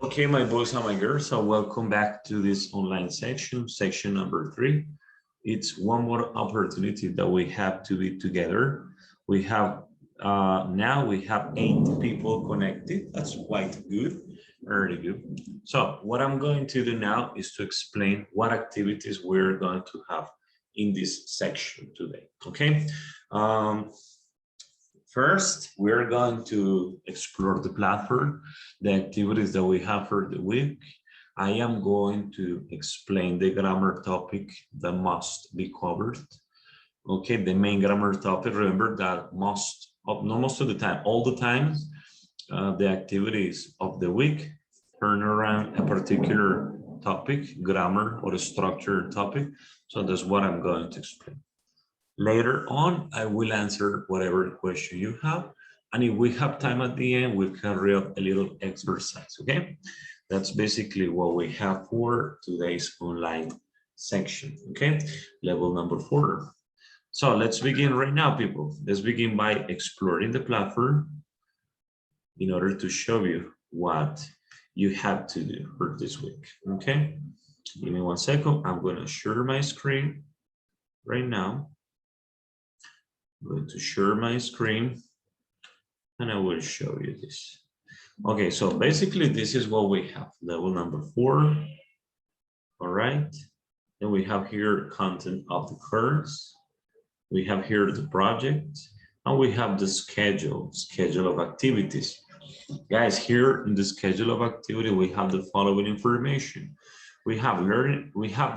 Okay, my boys and my girls, so welcome back to this online section number 3. It's one more opportunity that we have to be together. We have now we have 8 people connected. That's quite good, very good. So what I'm going to do now is to explain what activities we're going to have in this section today. Okay. First, we're going to explore the platform, the activities that we have for the week. I am going to explain the grammar topic that must be covered. Okay, the main grammar topic, remember that not most of the time, all the times, the activities of the week turn around a particular topic, grammar or a structured topic. So that's what I'm going to explain. Later on, I will answer whatever question you have. And if we have time at the end, we'll carry out a little exercise, okay? That's basically what we have for today's online section, okay? Level number 4. So let's begin right now, people. Let's begin by exploring the platform in order to show you what you have to do for this week, okay? Give me 1 second. I'm going to share my screen right now. I'm going to share my screen and I will show you this. Okay, so basically this is what we have. Level number 4. All right. Then we have here content of the course. We have here the project and we have the schedule of activities. Guys, here in the schedule of activity, we have the following information. We have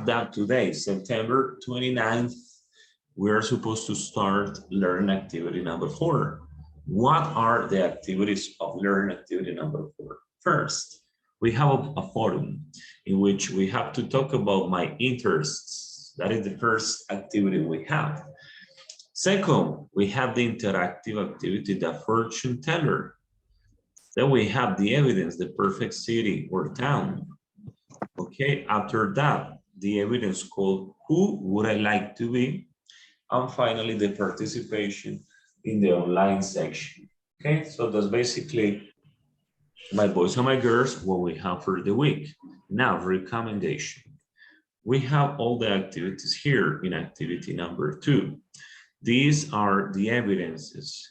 that today, September 29th. We're supposed to start learning activity number 4. What are the activities of learning activity number 4? First, we have a forum in which we have to talk about my interests. That is the first activity we have. Second, we have the interactive activity, the fortune teller. Then we have the evidence, the perfect city or town. Okay, after that, the evidence called who would I like to be? And finally, the participation in the online section. Okay, so that's basically, my boys and my girls, what we have for the week. Now, recommendation. We have all the activities here in activity number 2. These are the evidences.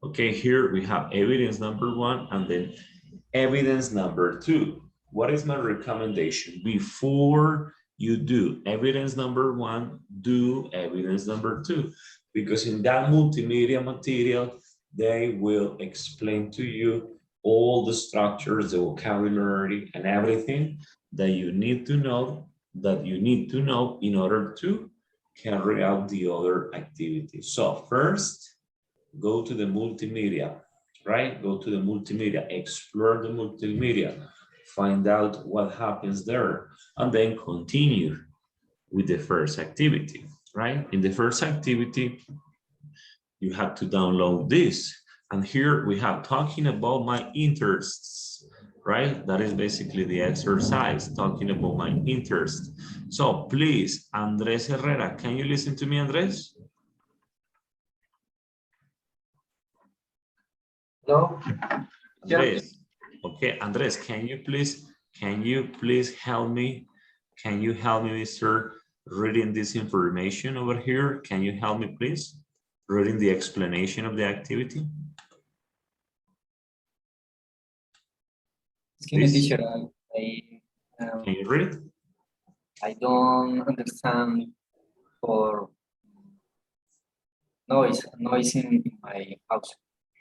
Okay, here we have evidence number 1 and then evidence number 2. What is my recommendation? Before you do evidence number 1, do evidence number 2. Because in that multimedia material, they will explain to you all the structures, the vocabulary, and everything that you need to know, in order to carry out the other activities. So first, go to the multimedia, right? Go to the multimedia, explore the multimedia, find out what happens there, and then continue with the first activity, right? In the first activity, you have to download this. And here we have talking about my interests, right? That is basically the exercise, talking about my interest. So please, Andres Herrera, can you listen to me, Andres? Hello? Andres. Okay, Andres, can you please help me? Can you help me, Mr. reading this information over here? Can you help me, please? Reading the explanation of the activity. Excuse me, teacher. Can you read it? I don't understand for noise in my house.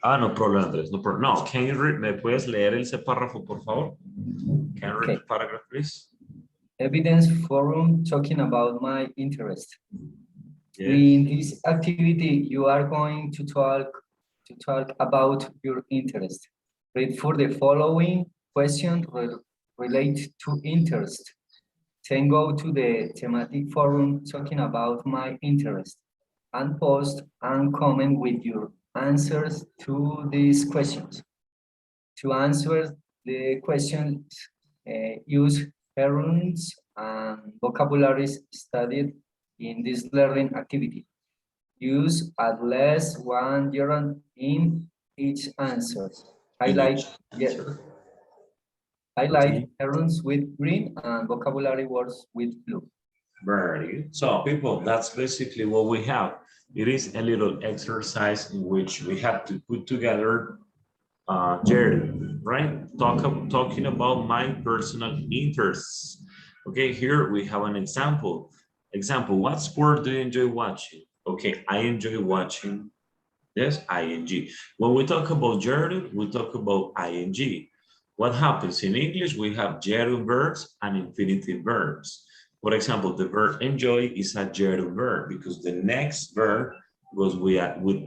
Ah, no problem, Andres. No problem. No, can you read? ¿Me puedes leer ese párrafo, por favor? Can you read the paragraph, please? Evidence forum talking about my interest. Yes. In this activity, you are going to talk about your interest. Read for the following question related to interest. Then go to the thematic forum talking about my interest and post and comment with your answers to these questions. To answer the questions, use terms and vocabularies studied in this learning activity. Use at least one gerund in each answer. Highlight, Highlight errands with green and vocabulary words with blue. Very good. So people, that's basically what we have. It is a little exercise in which we have to put together Jared, right? Talking about my personal interests. Okay, here we have an example. Example, what sport do you enjoy watching? Okay, I enjoy watching, yes, ing. When we talk about Jared, we talk about ing. What happens in English? We have gerund verbs and infinitive verbs. For example, the verb enjoy is a gerund verb because the next verb goes with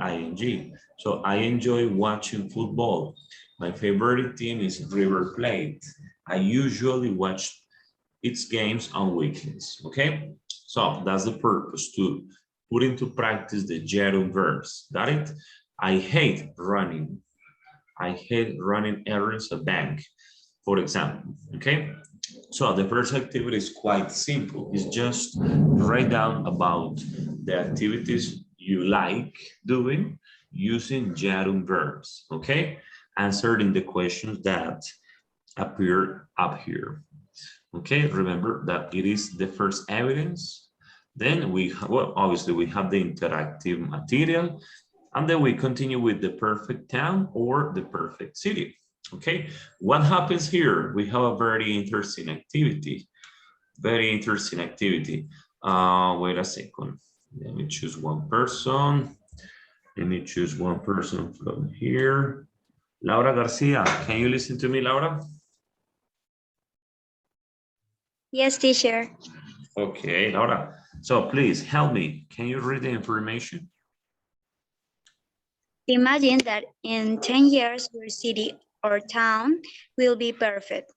ing. So I enjoy watching football. My favorite team is River Plate. I usually watch its games on weekends, okay? So that's the purpose, to put into practice the gerund verbs. Got it? I hate running. I hate running errands at bank, for example, okay? So the first activity is quite simple. It's just write down about the activities you like doing using gerund verbs, okay? Answering the questions that appear up here. Okay, remember that it is the first evidence. Then well, obviously we have the interactive material, and then we continue with the perfect town or the perfect city. Okay, what happens here? We have a very interesting activity. Very interesting activity. Wait a second. Let me choose one person. Let me choose one person from here. Laura Garcia, can you listen to me, Laura? Yes, teacher. Okay, Laura. So please help me. Can you read the information? Imagine that in 10 years, your city or town will be perfect.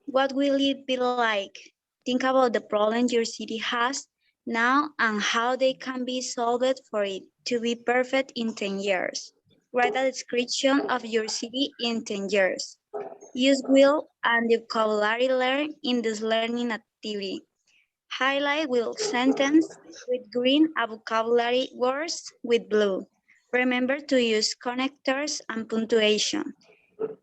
What will it be like? Think about the problems your city has now and how they can be solved for it to be perfect in 10 years. Write a description of your city in 10 years. Use will and the vocabulary learned in this learning activity. Highlight will sentence with green and vocabulary words with blue. Remember to use connectors and punctuation.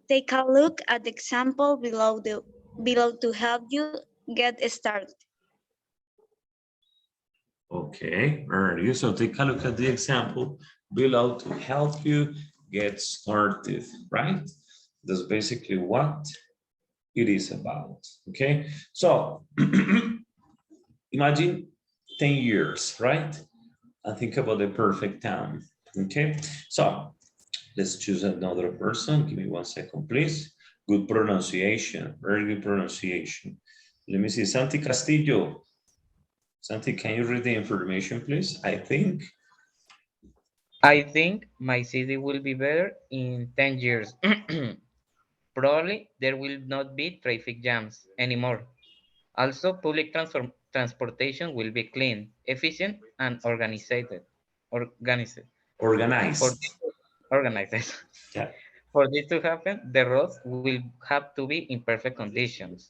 Take a look at the example below to help you get started. Okay, very good. So take a look at the example below to help you get started, right? That's basically what it is about, okay? So imagine 10 years, right? And think about the perfect town, okay? So let's choose another person. Give me 1 second, please. Good pronunciation, very good pronunciation. Let me see, Santi Castillo. Santi, can you read the information, please? I think my city will be better in 10 years. Probably there will not be traffic jams anymore. Also, public transportation will be clean, efficient, and organized. Organized. For Organized. this, organized. Yeah. For this to happen, the roads will have to be in perfect conditions.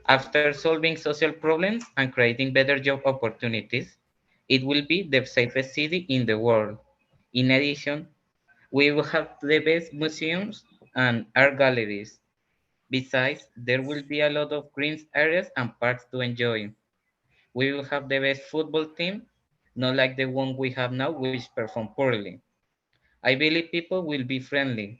After solving social problems and creating better job opportunities, it will be the safest city in the world. In addition, we will have the best museums and art galleries. Besides, there will be a lot of green areas and parks to enjoy. We will have the best football team, not like the one we have now, which perform poorly. I believe people will be friendly.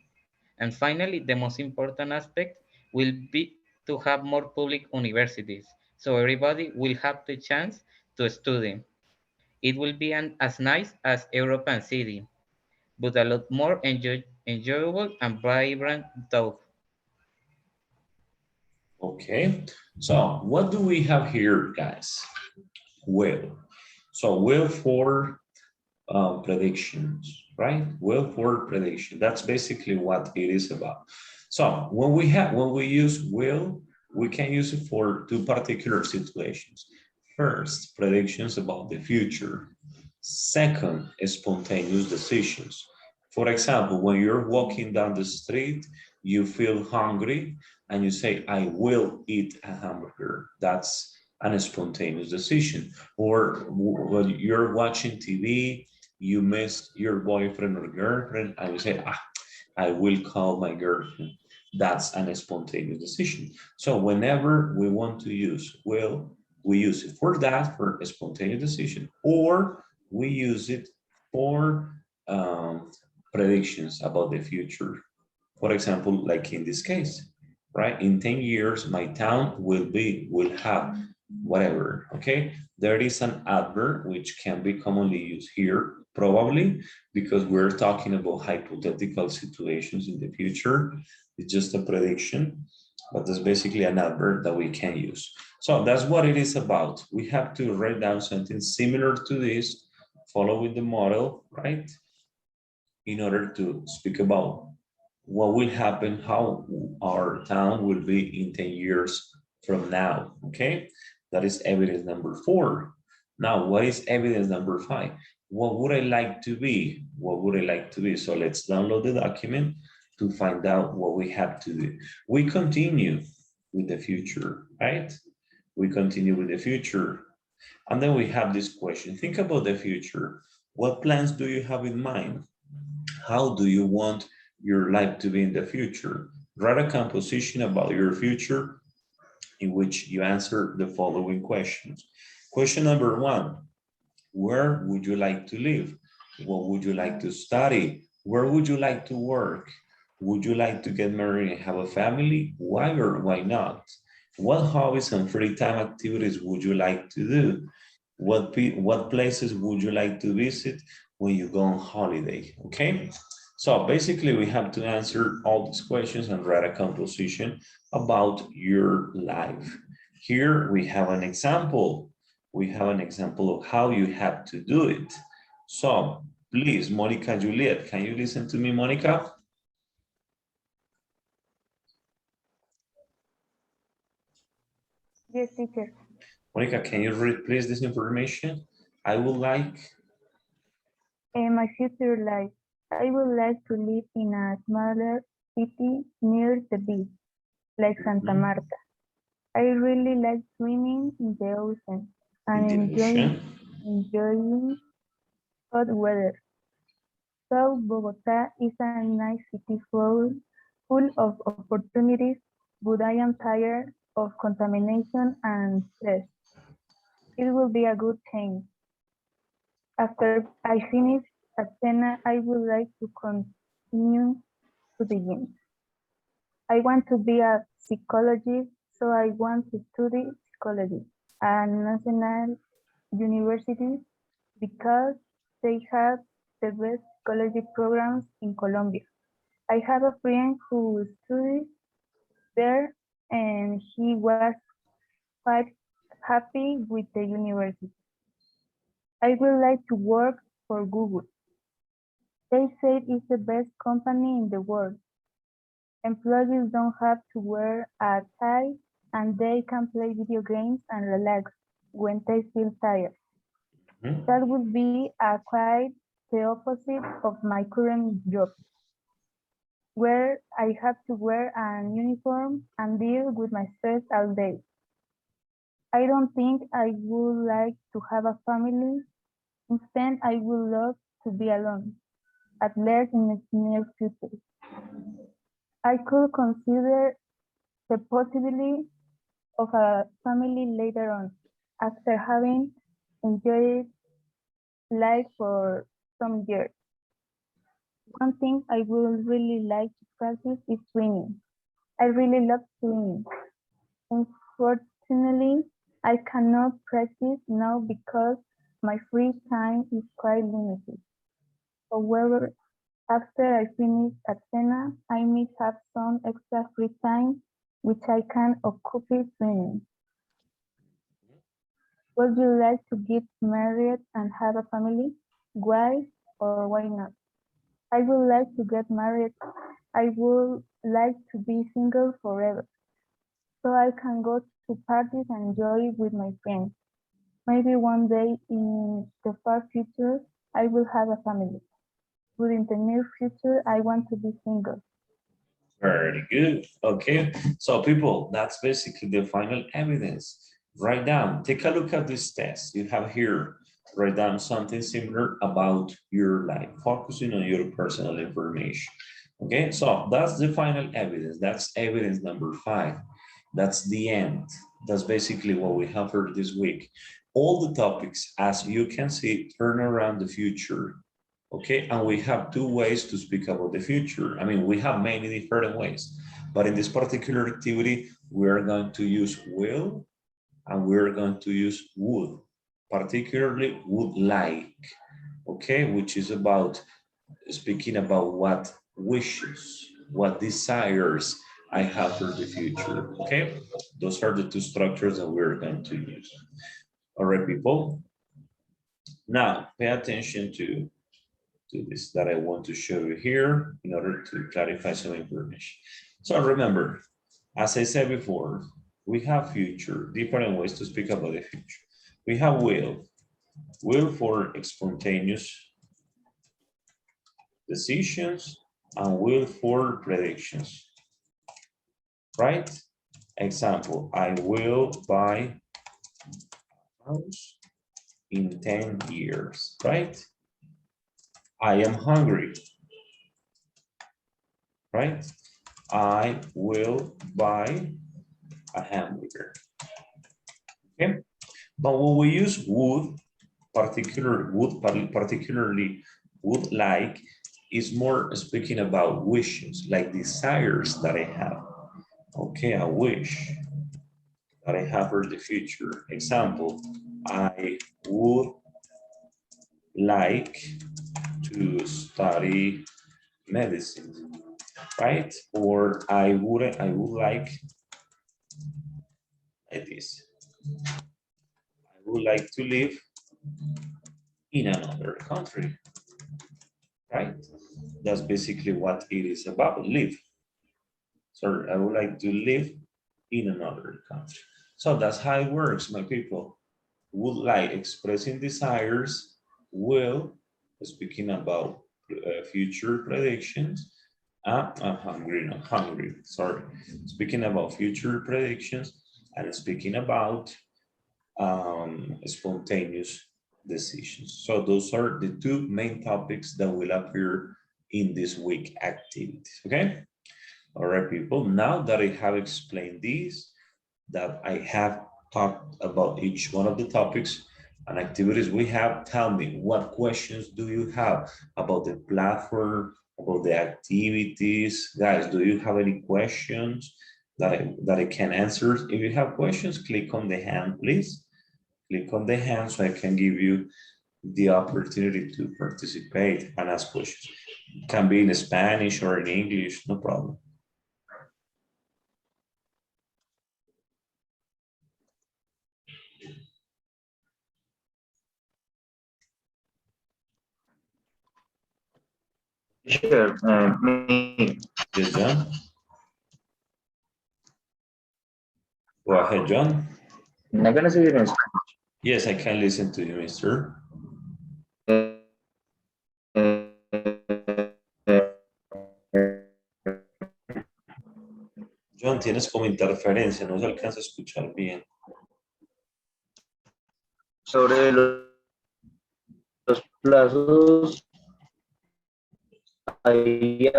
And finally, the most important aspect will be to have more public universities, so everybody will have the chance to study. It will be as nice as European city, but a lot more enjoyable and vibrant though. Okay. So what do we have here, guys? Will. So will for predictions, right? Will for prediction. That's basically what it is about. So when we use will, we can use it for two particular situations. First, predictions about the future. Second, spontaneous decisions. For example, when you're walking down the street, you feel hungry and you say, I will eat a hamburger. That's an spontaneous decision. Or when you're watching TV, you miss your boyfriend or girlfriend, and you say, I will call my girlfriend. that's an spontaneous decision. So whenever we want to use will, we use it for that, for a spontaneous decision, or we use it for predictions about the future. For example, like in this case, right? In 10 years, my town will have whatever, okay? There is an adverb which can be commonly used here, probably because we're talking about hypothetical situations in the future. It's just a prediction, but that's basically an adverb that we can use. So that's what it is about. We have to write down something similar to this, following the model, right? In order to speak about what will happen, how our town will be in 10 years from now, okay? That is evidence number 4. Now, what is evidence number 5? What would I like to be? What would I like to be? So let's download the document to find out what we have to do. We continue with the future, right? We continue with the future. And then we have this question. Think about the future. What plans do you have in mind? How do you want your life to be in the future? Write a composition about your future in which you answer the following questions. Question number 1, where would you like to live? What would you like to study? Where would you like to work? Would you like to get married and have a family? Why or why not? What hobbies and free time activities would you like to do? What places would you like to visit when you go on holiday? Okay, so basically we have to answer all these questions and write a composition about your life. Here we have an example. We have an example of how you have to do it. So please, Monica Juliet, can you listen to me, Monica? Yes, teacher. Monica, can you read please this information? I would like. In my future life, I would like to live in a smaller city near the beach, like Santa Marta. I really like swimming in the ocean and enjoying hot weather. So Bogota is a nice city full of opportunities, but I am tired of contamination and stress. It will be a good change. After I finish at Sena, I would like to continue to begin. I want to be a psychologist, so I want to study psychology at national universities because they have the best psychology programs in Colombia. I have a friend who studies there and he was quite happy with the university. I would like to work for Google. They say it's the best company in the world. Employees don't have to wear a tie and they can play video games and relax when they feel tired. That would be quite the opposite of my current job, where I have to wear an uniform and deal with my stress all day. I don't think I would like to have a family. Instead, I would love to be alone, at least in the near future. I could consider the possibility of a family later on, after having enjoyed life for some years. One thing I would really like to practice is swimming. I really love swimming. Unfortunately, I cannot practice now because my free time is quite limited. However, after I finish at Sena, I may have some extra free time which I can occupy swimming. Would you like to get married and have a family? Why or why not? I would like to get married. I would like to be single forever, so I can go to parties and enjoy with my friends. Maybe one day in the far future, I will have a family. But in the near future, I want to be single. Very good. Okay. So people, that's basically the final evidence. Write down, take a look at this test you have here. Write down something similar about your life, focusing on your personal information. Okay, so that's the final evidence. That's evidence number 5. That's the end. That's basically what we have for this week. All the topics, as you can see, turn around the future. Okay, and we have 2 ways to speak about the future. I mean, we have many different ways, but in this particular activity, we are going to use will and we're going to use would, particularly would like, okay, which is about speaking about what wishes, what desires I have for the future, okay? Those are the 2 structures that we're going to use. All right, people. Now, pay attention to this that I want to show you here in order to clarify some information. So remember, as I said before, we have future, different ways to speak about the future. We have will for spontaneous decisions and will for predictions, right? Example, I will buy a house in 10 years, right? I am hungry, right? I will buy a hamburger, okay? But when we use would, particularly would like, is more speaking about wishes, like desires that I have. Okay, a wish that I have for the future. Example, I would like to study medicine, right? Or I would like this. I would like to live in another country, right? That's basically what it is about, live. So I would like to live in another country. So that's how it works, my people. Would like expressing desires, will speaking about future predictions. I'm hungry, not hungry, sorry. Speaking about future predictions and speaking about spontaneous decisions. So those are the 2 main topics that will appear in this week activities, okay? All right, people, now that I have explained these, that I have talked about each one of the topics and activities we have, tell me, what questions do you have about the platform, about the activities? Guys, do you have any questions that I can answer? If you have questions, click on the hand, please. Click on the hand so I can give you the opportunity to participate and ask questions. It can be in Spanish or in English, no problem. Sure. Me. Yes, John? Go ahead, John. I'm gonna say it in Yes, I can listen to you, mister. John, tienes como interferencia, no se alcanza a escuchar bien. sobre los plazos. Ahí,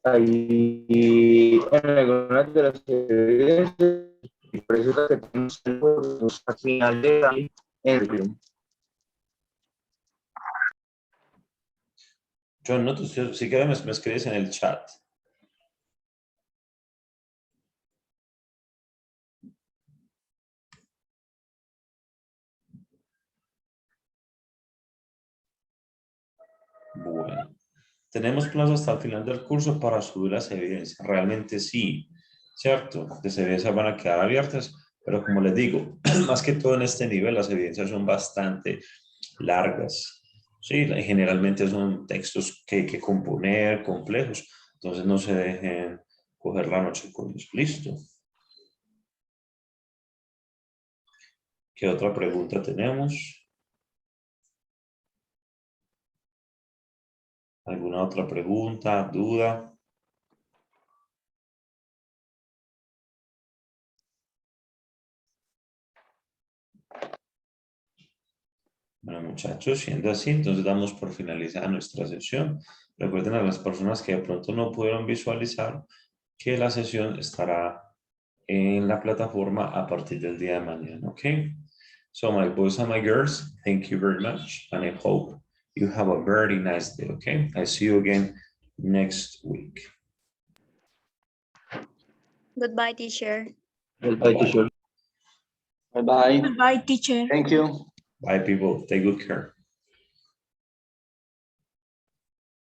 ahí en algunas de las evidencias, y por eso es que tenemos al final de año en John, no, tú, si quieres me escribes en el chat. Bueno, tenemos plazo hasta el final del curso para subir las evidencias. Realmente sí, ¿cierto? Las evidencias van a quedar abiertas, pero como les digo, más que todo en este nivel, las evidencias son bastante largas. Sí, generalmente son textos que hay que componer, complejos, entonces no se dejen coger la noche con eso. Listo. ¿Qué otra pregunta tenemos? ¿Alguna otra pregunta, duda? Bueno, muchachos, siendo así, entonces damos por finalizada nuestra sesión. Recuerden a las personas que de pronto no pudieron visualizar que la sesión estará en la plataforma a partir del día de mañana, ¿ok? So my boys and my girls, thank you very much, and I hope you have a very nice day, okay? I see you again next week. Goodbye, teacher. Goodbye, teacher. Bye bye. Goodbye, teacher. Thank you. Bye, people. Take good care.